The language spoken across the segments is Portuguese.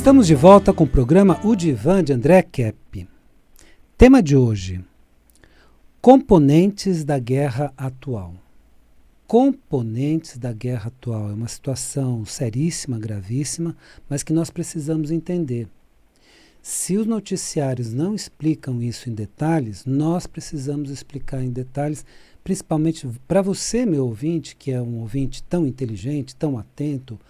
Estamos de volta com o programa O Divã de André Kepp. Tema de hoje: componentes da guerra atual. Componentes da guerra atual é uma situação seríssima, gravíssima, mas que nós precisamos entender. Se os noticiários não explicam isso em detalhes, nós precisamos explicar em detalhes, principalmente para você, meu ouvinte, que é um ouvinte tão inteligente, tão atento,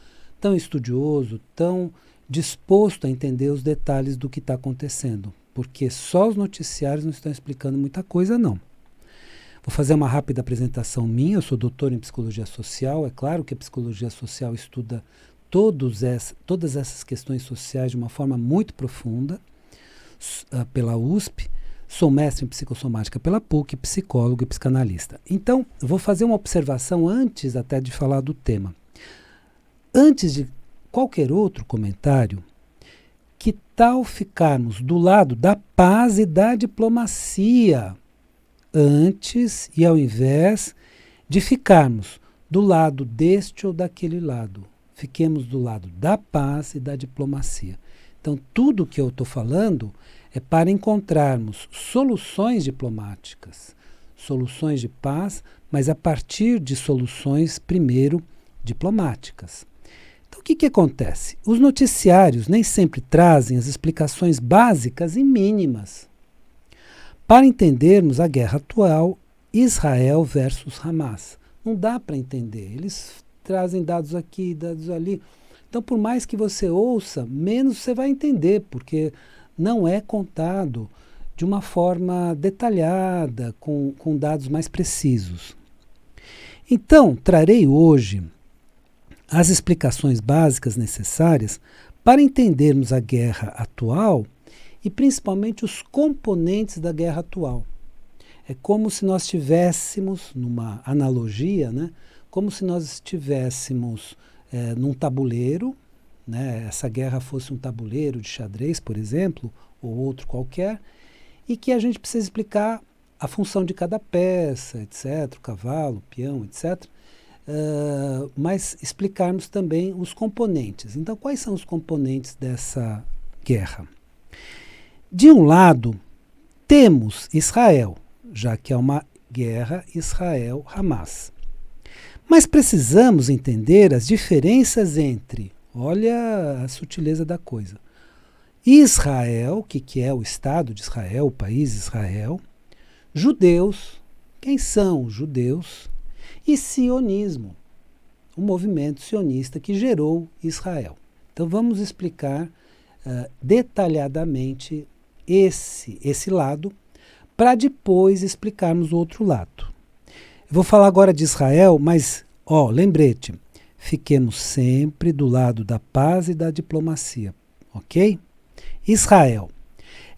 tão estudioso, tão disposto a entender os detalhes do que está acontecendo, porque só os noticiários não estão explicando muita coisa, não. Vou fazer uma rápida apresentação minha. Eu sou doutor em psicologia social. É claro que a psicologia social estuda todas essas questões sociais de uma forma muito profunda, pela USP. Sou mestre em psicossomática pela PUC, psicólogo e psicanalista. Então, vou fazer uma observação antes até de falar do tema. Antes de qualquer outro comentário, que tal ficarmos do lado da paz e da diplomacia antes e ao invés de ficarmos do lado deste ou daquele lado? Fiquemos do lado da paz e da diplomacia. Então, tudo que eu estou falando é para encontrarmos soluções diplomáticas, soluções de paz, mas a partir de soluções, primeiro, diplomáticas. Então, o que acontece? Os noticiários nem sempre trazem as explicações básicas e mínimas para entendermos a guerra atual, Israel versus Hamas. Não dá para entender. Eles trazem dados aqui, dados ali. Então, por mais que você ouça, menos você vai entender, porque não é contado de uma forma detalhada, com dados mais precisos. Então, trarei hoje as explicações básicas necessárias para entendermos a guerra atual e principalmente os componentes da guerra atual. É como se nós estivéssemos, numa analogia, né, como se nós estivéssemos num tabuleiro, né, essa guerra fosse um tabuleiro de xadrez, por exemplo, ou outro qualquer, e que a gente precisa explicar a função de cada peça, etc., o cavalo, o peão, etc., mas explicarmos também os componentes. Então, quais são os componentes dessa guerra? De um lado, temos Israel, já que é uma guerra Israel-Hamas. Mas precisamos entender as diferenças entre, olha a sutileza da coisa, Israel, que é o Estado de Israel, o país Israel, judeus, quem são os judeus, e sionismo, o movimento sionista que gerou Israel. Então vamos explicar detalhadamente esse lado, para depois explicarmos o outro lado. Eu vou falar agora de Israel, mas, lembrete, fiquemos sempre do lado da paz e da diplomacia, ok? Israel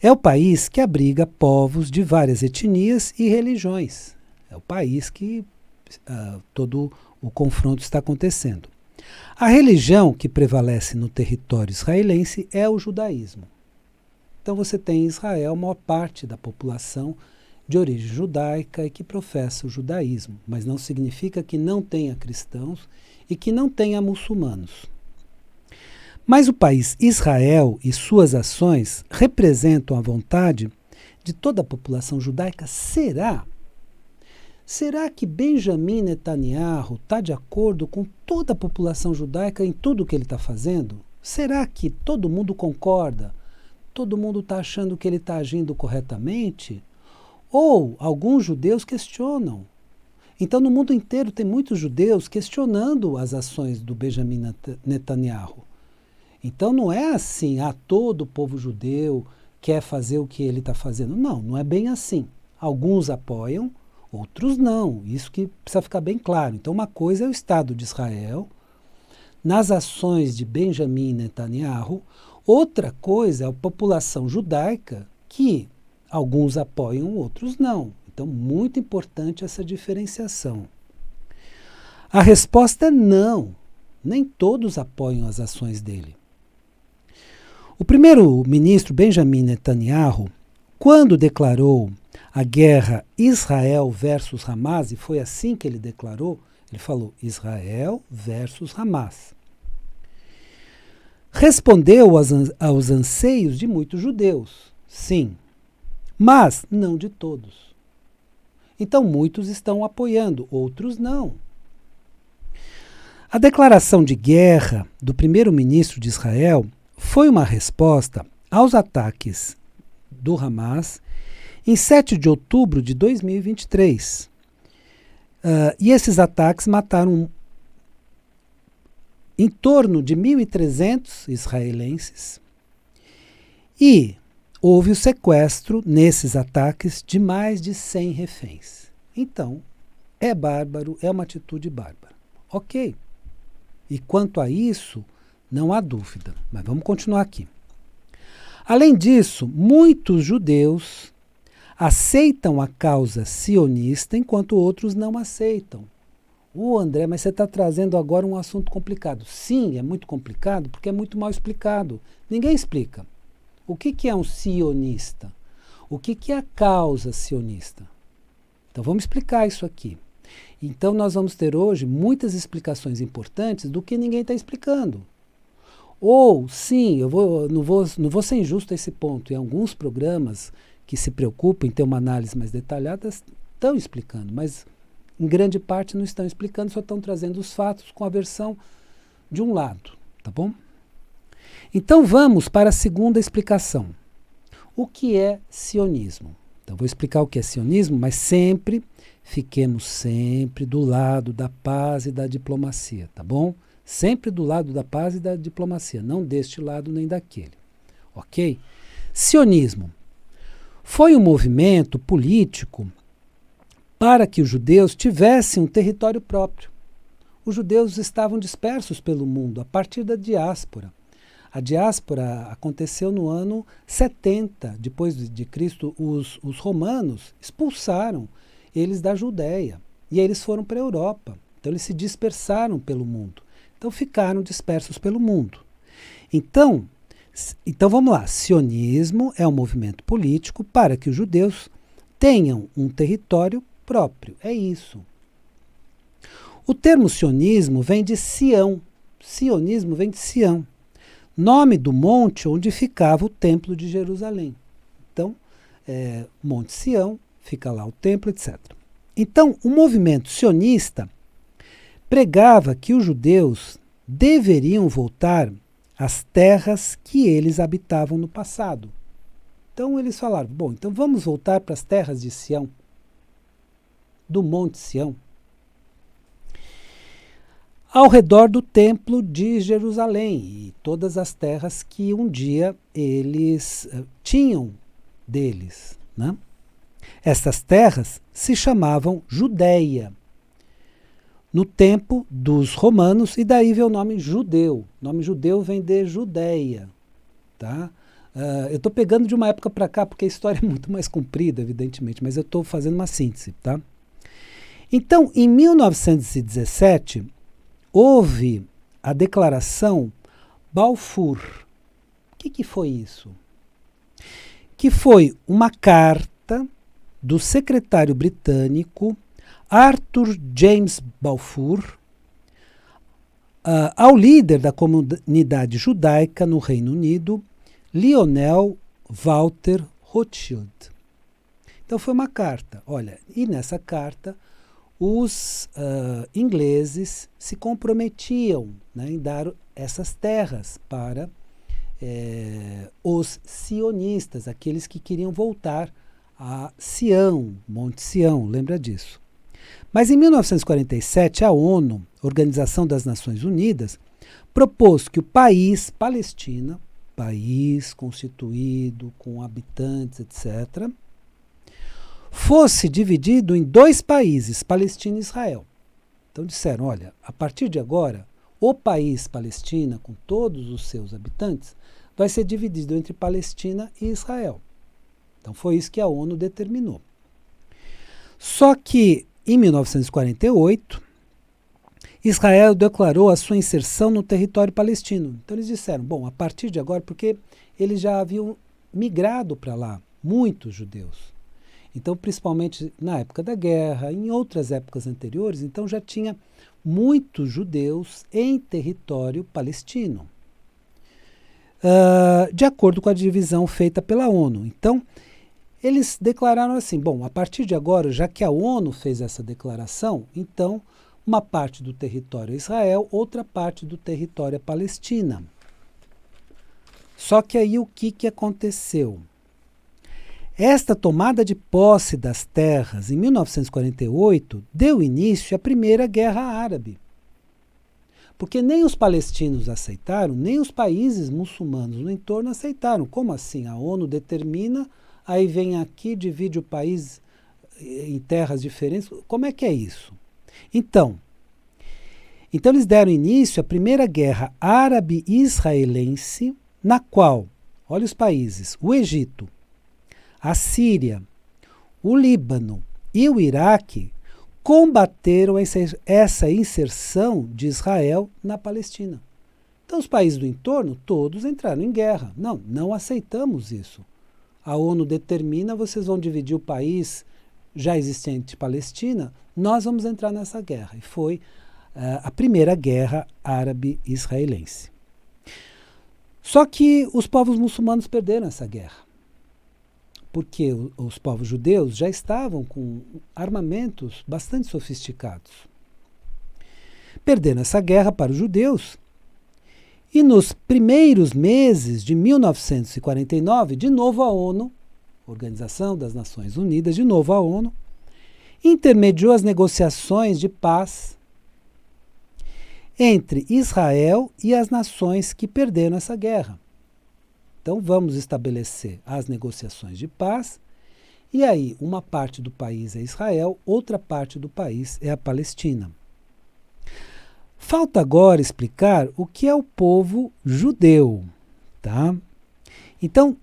é o país que abriga povos de várias etnias e religiões. É o país que todo o confronto está acontecendo. A religião que prevalece no território israelense é o judaísmo. Então você tem em Israel a maior parte da população de origem judaica e que professa o judaísmo, mas não significa que não tenha cristãos e que não tenha muçulmanos. Mas o país Israel e suas ações representam a vontade de toda a população judaica? Será? Será que Benjamin Netanyahu está de acordo com toda a população judaica em tudo o que ele está fazendo? Será que todo mundo concorda? Todo mundo está achando que ele está agindo corretamente? Ou alguns judeus questionam? Então, no mundo inteiro tem muitos judeus questionando as ações do Benjamin Netanyahu. Então, não é assim, todo o povo judeu quer fazer o que ele está fazendo. Não, não é bem assim. Alguns apoiam, outros não. Isso que precisa ficar bem claro. Então, uma coisa é o Estado de Israel, nas ações de Benjamin Netanyahu. Outra coisa é a população judaica, que alguns apoiam, outros não. Então, muito importante essa diferenciação. A resposta é não. Nem todos apoiam as ações dele. O primeiro-ministro Benjamin Netanyahu, quando declarou a guerra Israel versus Hamas, e foi assim que ele declarou, ele falou Israel versus Hamas. respondeu aos anseios de muitos judeus, sim, mas não de todos. Então muitos estão apoiando, outros não. A declaração de guerra do primeiro-ministro de Israel foi uma resposta aos ataques do Hamas em 7 de outubro de 2023. E esses ataques mataram em torno de 1.300 israelenses e houve o sequestro nesses ataques de mais de 100 reféns. Então, é bárbaro, é uma atitude bárbara. Ok. E quanto a isso, não há dúvida. Mas vamos continuar aqui. Além disso, muitos judeus aceitam a causa sionista enquanto outros não aceitam. André, mas você está trazendo agora um assunto complicado. Sim, é muito complicado porque é muito mal explicado. Ninguém explica. O que é um sionista? O que é a causa sionista? Então vamos explicar isso aqui. Então nós vamos ter hoje muitas explicações importantes do que ninguém está explicando. Ou, sim, não vou ser injusto a esse ponto. Em alguns programas que se preocupam em ter uma análise mais detalhada estão explicando, mas em grande parte não estão explicando, só estão trazendo os fatos com a versão de um lado, tá bom? Então vamos para a segunda explicação. O que é sionismo? Então vou explicar o que é sionismo, mas fiquemos sempre do lado da paz e da diplomacia, tá bom? Sempre do lado da paz e da diplomacia, não deste lado nem daquele, ok? Sionismo foi um movimento político para que os judeus tivessem um território próprio. Os judeus estavam dispersos pelo mundo a partir da diáspora. A diáspora aconteceu no ano 70 depois de Cristo. Os romanos expulsaram eles da Judéia e eles foram para a Europa. Então eles se dispersaram pelo mundo. Então ficaram dispersos pelo mundo. Então vamos lá. Sionismo é um movimento político para que os judeus tenham um território próprio. É isso. O termo sionismo vem de Sião. Sionismo vem de Sião, nome do monte onde ficava o templo de Jerusalém. Então, Monte Sião, fica lá o templo, etc. Então, o movimento sionista pregava que os judeus deveriam voltar às terras que eles habitavam no passado. Então eles falaram, bom, então vamos voltar para as terras de Sião, do Monte Sião, ao redor do templo de Jerusalém e todas as terras que um dia eles tinham deles, né? Essas terras se chamavam Judéia, no tempo dos romanos, e daí veio o nome judeu. O nome judeu vem de Judéia, tá? Eu estou pegando de uma época para cá, porque a história é muito mais comprida, evidentemente, mas eu estou fazendo uma síntese, tá? Então, em 1917, houve a Declaração Balfour. O que foi isso? Que foi uma carta do secretário britânico Arthur James Balfour ao líder da comunidade judaica no Reino Unido, Lionel Walter Rothschild. Então foi uma carta. Olha, e nessa carta os ingleses se comprometiam, né, em dar essas terras para os sionistas, aqueles que queriam voltar a Sião, Monte Sião, lembra disso. Mas em 1947, a ONU, Organização das Nações Unidas, propôs que o país Palestina, país constituído com habitantes, etc., fosse dividido em 2 países, Palestina e Israel. Então disseram, olha, a partir de agora, o país Palestina, com todos os seus habitantes, vai ser dividido entre Palestina e Israel. Então foi isso que a ONU determinou. Só que, em 1948, Israel declarou a sua inserção no território palestino. Então eles disseram, bom, a partir de agora, porque eles já haviam migrado para lá, muitos judeus. Então, principalmente na época da guerra, em outras épocas anteriores, então já tinha muitos judeus em território palestino. de acordo com a divisão feita pela ONU. Então, eles declararam assim, bom, a partir de agora, já que a ONU fez essa declaração, então uma parte do território é Israel, outra parte do território é Palestina. Só que aí o que aconteceu? Esta tomada de posse das terras em 1948 deu início à Primeira Guerra Árabe. Porque nem os palestinos aceitaram, nem os países muçulmanos no entorno aceitaram. Como assim? A ONU determina, aí vem aqui, divide o país em terras diferentes. Como é que é isso? Então eles deram início à Primeira Guerra Árabe-Israelense, na qual, olha os países, o Egito, a Síria, o Líbano e o Iraque combateram essa inserção de Israel na Palestina. Então os países do entorno todos entraram em guerra. Não aceitamos isso. A ONU determina, vocês vão dividir o país já existente Palestina, nós vamos entrar nessa guerra. E foi a Primeira Guerra Árabe-Israelense. Só que os povos muçulmanos perderam essa guerra. Porque os povos judeus já estavam com armamentos bastante sofisticados. Perderam essa guerra para os judeus. E nos primeiros meses de 1949, de novo a ONU, Organização das Nações Unidas, de novo a ONU, intermediou as negociações de paz entre Israel e as nações que perderam essa guerra. Então vamos estabelecer as negociações de paz, e aí uma parte do país é Israel, outra parte do país é a Palestina. Falta agora explicar o que é o povo judeu, tá? Então,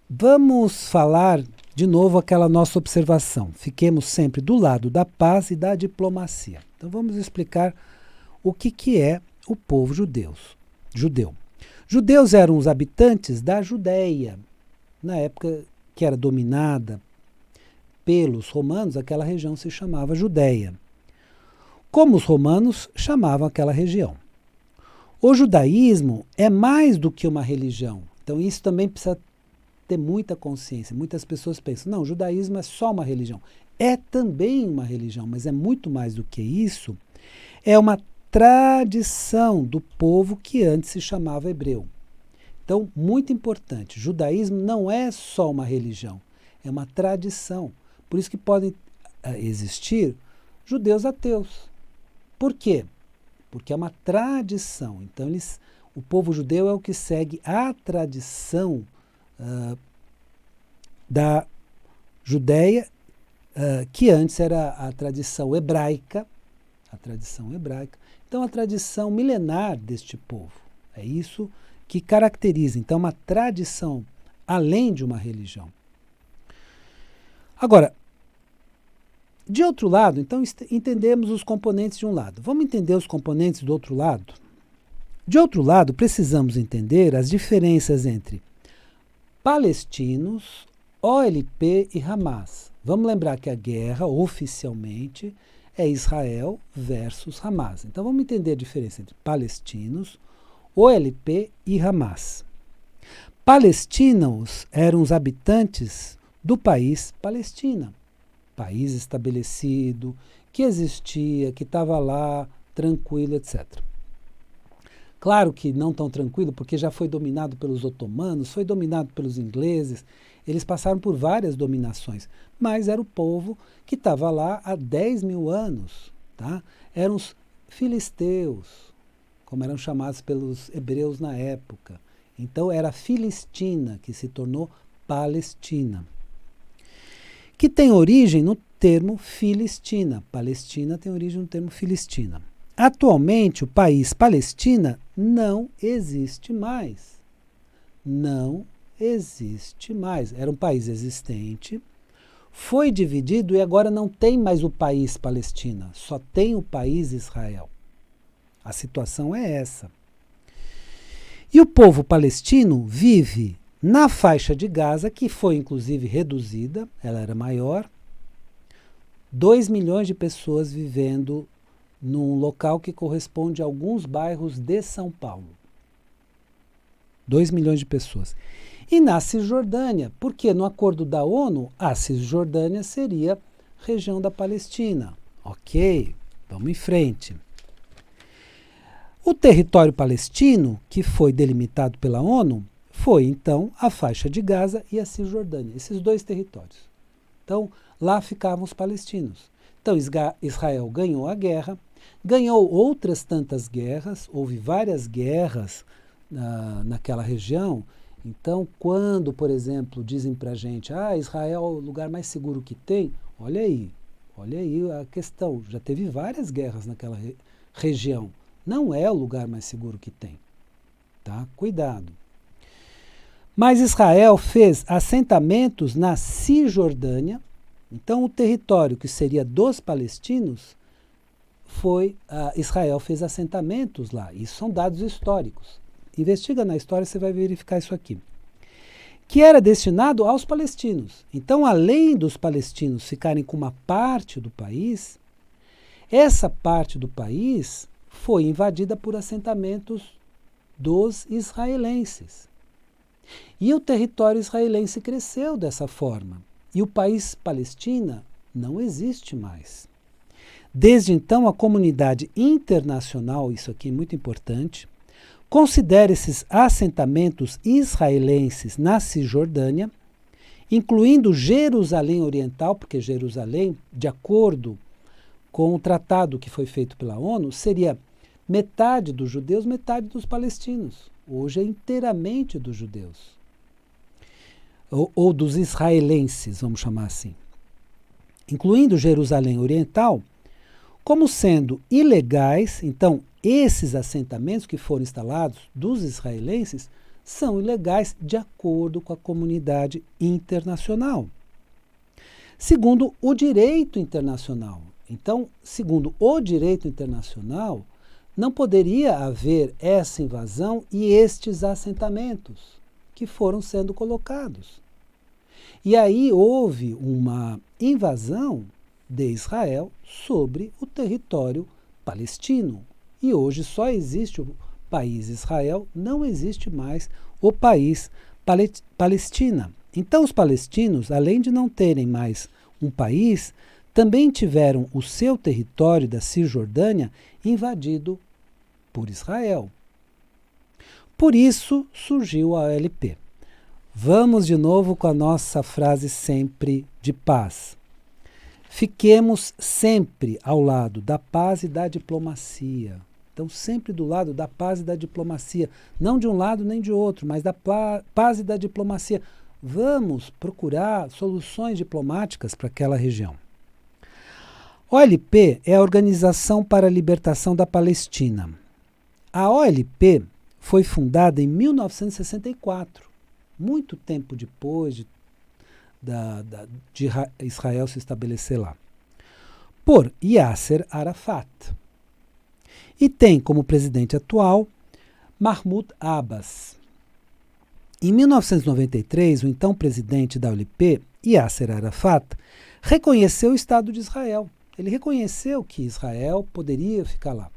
vamos falar de novo aquela nossa observação. Fiquemos sempre do lado da paz e da diplomacia. Então vamos explicar o que é o povo judeu. Judeus eram os habitantes da Judéia, na época que era dominada pelos romanos, aquela região se chamava Judéia. Como os romanos chamavam aquela região. O judaísmo é mais do que uma religião. Então isso também precisa ter muita consciência. Muitas pessoas pensam, não, o judaísmo é só uma religião. É também uma religião, mas é muito mais do que isso. É uma tradição do povo que antes se chamava hebreu. Então, muito importante, judaísmo não é só uma religião, é uma tradição. Por isso que podem existir judeus ateus. Por quê? Porque é uma tradição. Então, o povo judeu é o que segue a tradição da Judéia, que antes era a tradição hebraica. Então, a tradição milenar deste povo. É isso que caracteriza. Então, uma tradição além de uma religião. Agora, de outro lado, então entendemos os componentes de um lado. Vamos entender os componentes do outro lado? De outro lado, precisamos entender as diferenças entre palestinos, OLP e Hamas. Vamos lembrar que a guerra, oficialmente, é Israel versus Hamas. Então vamos entender a diferença entre palestinos, OLP e Hamas. Palestinos eram os habitantes do país Palestina. País estabelecido, que existia, que estava lá, tranquilo, etc. Claro que não tão tranquilo, porque já foi dominado pelos otomanos, foi dominado pelos ingleses, eles passaram por várias dominações, mas era o povo que estava lá há 10 mil anos. Tá? Eram os filisteus, como eram chamados pelos hebreus na época. Então era Filistina, que se tornou Palestina. Que tem origem no termo Filistina. Palestina tem origem no termo Filistina. Atualmente, o país Palestina não existe mais. Não existe mais. Era um país existente, foi dividido e agora não tem mais o país Palestina, só tem o país Israel. A situação é essa. E o povo palestino vive na faixa de Gaza, que foi inclusive reduzida, ela era maior, 2 milhões de pessoas vivendo num local que corresponde a alguns bairros de São Paulo. 2 milhões de pessoas. E na Cisjordânia, porque no acordo da ONU, a Cisjordânia seria região da Palestina. Ok, vamos em frente. O território palestino, que foi delimitado pela ONU, foi então a faixa de Gaza e a Cisjordânia, esses 2 territórios. Então, lá ficavam os palestinos. Então, Israel ganhou a guerra, ganhou outras tantas guerras, houve várias guerras naquela região. Então, quando, por exemplo, dizem para a gente, Israel é o lugar mais seguro que tem, olha aí a questão, já teve várias guerras naquela região. Não é o lugar mais seguro que tem, tá? Cuidado. Mas Israel fez assentamentos na Cisjordânia, então o território que seria dos palestinos, Israel fez assentamentos lá. Isso são dados históricos. Investiga na história, você vai verificar isso aqui. Que era destinado aos palestinos. Então, além dos palestinos ficarem com uma parte do país, essa parte do país foi invadida por assentamentos dos israelenses. E o território israelense cresceu dessa forma. E o país Palestina não existe mais. Desde então, a comunidade internacional, isso aqui é muito importante, considera esses assentamentos israelenses na Cisjordânia, incluindo Jerusalém Oriental, porque Jerusalém, de acordo com o tratado que foi feito pela ONU, seria metade dos judeus, metade dos palestinos. Hoje é inteiramente dos judeus. Ou dos israelenses, vamos chamar assim. Incluindo Jerusalém Oriental, como sendo ilegais. Então, esses assentamentos que foram instalados dos israelenses são ilegais de acordo com a comunidade internacional. Segundo o direito internacional. Então, segundo o direito internacional, não poderia haver essa invasão e estes assentamentos que foram sendo colocados. E aí houve uma invasão de Israel sobre o território palestino. E hoje só existe o país Israel, não existe mais o país Palestina. Então os palestinos, além de não terem mais um país, também tiveram o seu território da Cisjordânia invadido por Israel. Por isso surgiu a OLP. Vamos de novo com a nossa frase sempre de paz. Fiquemos sempre ao lado da paz e da diplomacia. Então, sempre do lado da paz e da diplomacia. Não de um lado nem de outro, mas da paz e da diplomacia. Vamos procurar soluções diplomáticas para aquela região. OLP é a Organização para a Libertação da Palestina. A OLP foi fundada em 1964, muito tempo depois de Israel se estabelecer lá, por Yasser Arafat. E tem como presidente atual Mahmoud Abbas. Em 1993, o então presidente da OLP, Yasser Arafat, reconheceu o Estado de Israel. Ele reconheceu que Israel poderia ficar lá.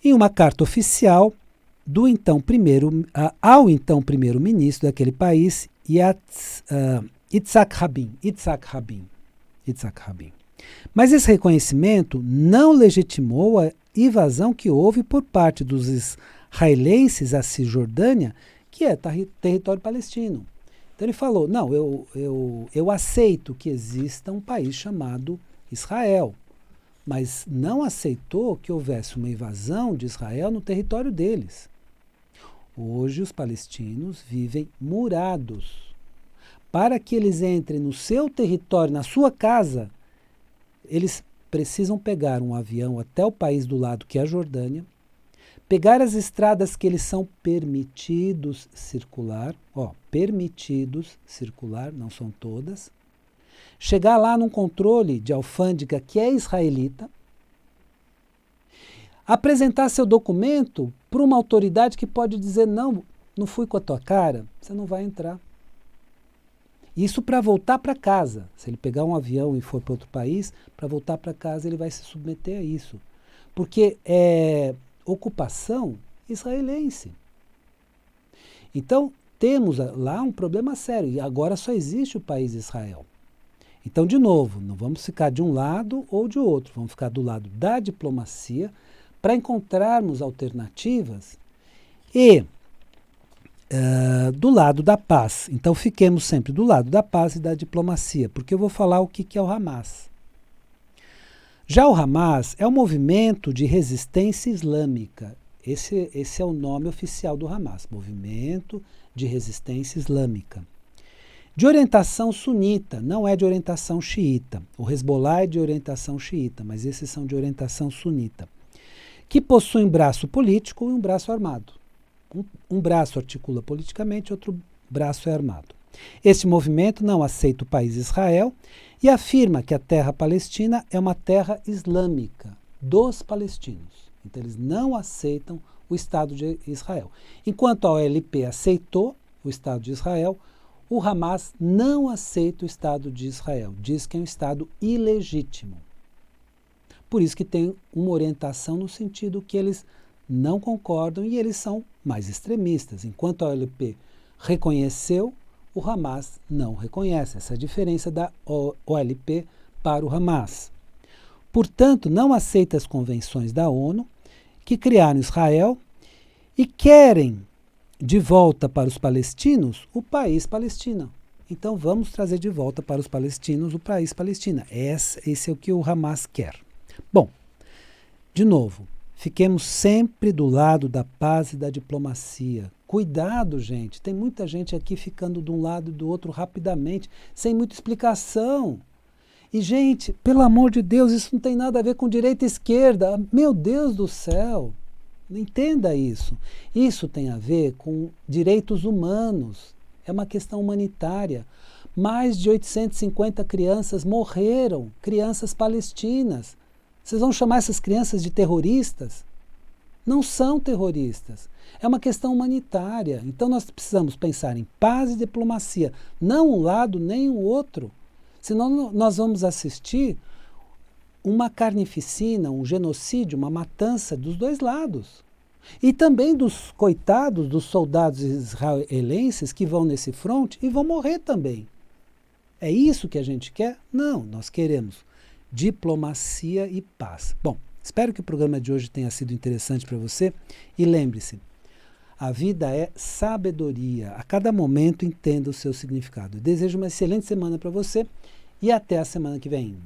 Em uma carta oficial ao então primeiro-ministro daquele país, Yitzhak Rabin. Mas esse reconhecimento não legitimou a invasão que houve por parte dos israelenses à Cisjordânia, que é território palestino. Então ele falou, não, eu aceito que exista um país chamado Israel, mas não aceitou que houvesse uma invasão de Israel no território deles. Hoje os palestinos vivem murados. Para que eles entrem no seu território, na sua casa, eles precisam pegar um avião até o país do lado, que é a Jordânia, pegar as estradas que eles são permitidos circular, não são todas, chegar lá num controle de alfândega que é israelita, apresentar seu documento para uma autoridade que pode dizer, não fui com a tua cara, você não vai entrar. Isso para voltar para casa. Se ele pegar um avião e for para outro país, para voltar para casa ele vai se submeter a isso. Porque é ocupação israelense. Então, temos lá um problema sério, e agora só existe o país Israel. Então, de novo, não vamos ficar de um lado ou de outro, vamos ficar do lado da diplomacia para encontrarmos alternativas e do lado da paz. Então, fiquemos sempre do lado da paz e da diplomacia, porque eu vou falar o que é o Hamas. Já o Hamas é um movimento de resistência islâmica. Esse é o nome oficial do Hamas, Movimento de Resistência Islâmica. De orientação sunita, não é de orientação xiita. O Hezbollah é de orientação xiita, mas esses são de orientação sunita. Que possui um braço político e um braço armado. Um braço articula politicamente, outro braço é armado. Este movimento não aceita o país Israel e afirma que a terra palestina é uma terra islâmica dos palestinos. Então eles não aceitam o Estado de Israel. Enquanto a OLP aceitou o Estado de Israel, o Hamas não aceita o Estado de Israel. Diz que é um Estado ilegítimo. Por isso que tem uma orientação no sentido que eles não concordam e eles são mais extremistas. Enquanto a OLP reconheceu, o Hamas não reconhece. Essa é a diferença da OLP para o Hamas. Portanto, não aceita as convenções da ONU que criaram Israel e querem de volta para os palestinos o país Palestina. Então vamos trazer de volta para os palestinos o país Palestina. Esse é o que o Hamas quer. Bom, de novo, fiquemos sempre do lado da paz e da diplomacia. Cuidado, gente. Tem muita gente aqui ficando de um lado e do outro rapidamente, sem muita explicação. E, gente, pelo amor de Deus, isso não tem nada a ver com direita e esquerda. Meu Deus do céu. Entenda isso. Isso tem a ver com direitos humanos. É uma questão humanitária. Mais de 850 crianças morreram, crianças palestinas. Vocês vão chamar essas crianças de terroristas? Não são terroristas. É uma questão humanitária. Então nós precisamos pensar em paz e diplomacia, não um lado nem o outro. Senão nós vamos assistir uma carnificina, um genocídio, uma matança dos dois lados. E também dos coitados, dos soldados israelenses que vão nesse fronte e vão morrer também. É isso que a gente quer? Não, nós queremos diplomacia e paz. Bom, espero que o programa de hoje tenha sido interessante para você e lembre-se, a vida é sabedoria. A cada momento entenda o seu significado. Desejo uma excelente semana para você e até a semana que vem.